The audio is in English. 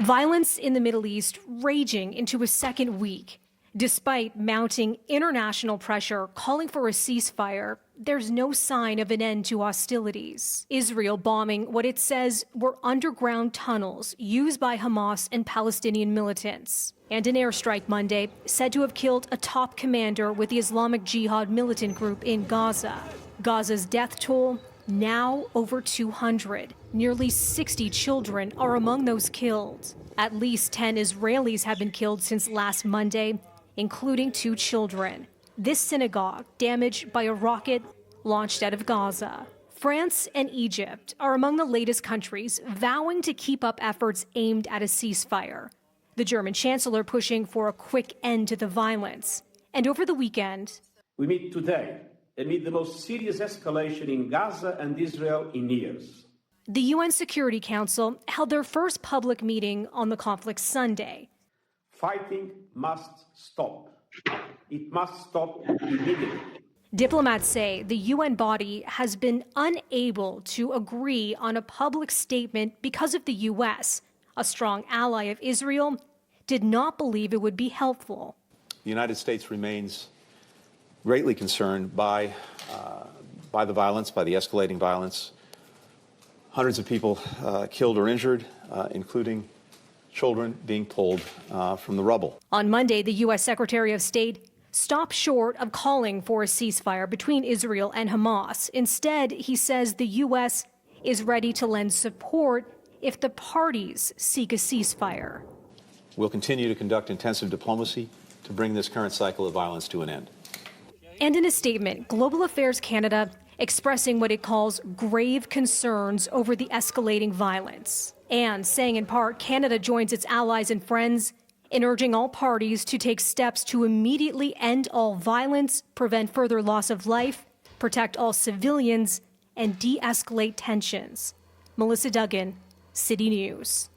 Violence in the Middle East raging into a second week. Despite mounting international pressure calling for a ceasefire, there's no sign of an end to hostilities. Israel bombing what it says were underground tunnels used by Hamas and Palestinian militants. And an airstrike Monday said to have killed a top commander with the Islamic Jihad militant group in Gaza. Gaza's death toll now over 200. Nearly 60 children are among those killed. At least 10 Israelis have been killed since last Monday, including 2 children. This synagogue damaged by a rocket launched out of Gaza. France and Egypt are among the latest countries vowing to keep up efforts aimed at a ceasefire. The German chancellor pushing for a quick end to the violence. And over the weekend, we meet today amid the most serious escalation in Gaza and Israel in years. The UN Security Council held their first public meeting on the conflict Sunday. Fighting must stop. It must stop immediately. Diplomats say the UN body has been unable to agree on a public statement because of the U.S., a strong ally of Israel, did not believe it would be helpful. The United States remains greatly concerned by the violence, by the escalating violence. Hundreds of people killed or injured, including children being pulled from the rubble. On Monday, the U.S. Secretary of State stopped short of calling for a ceasefire between Israel and Hamas. Instead, he says the U.S. is ready to lend support if the parties seek a ceasefire. We'll continue to conduct intensive diplomacy to bring this current cycle of violence to an end. And in a statement, Global Affairs Canada expressing what it calls grave concerns over the escalating violence, and saying in part Canada joins its allies and friends in urging all parties to take steps to immediately end all violence, prevent further loss of life, protect all civilians, and de-escalate tensions. Melissa Duggan, City News.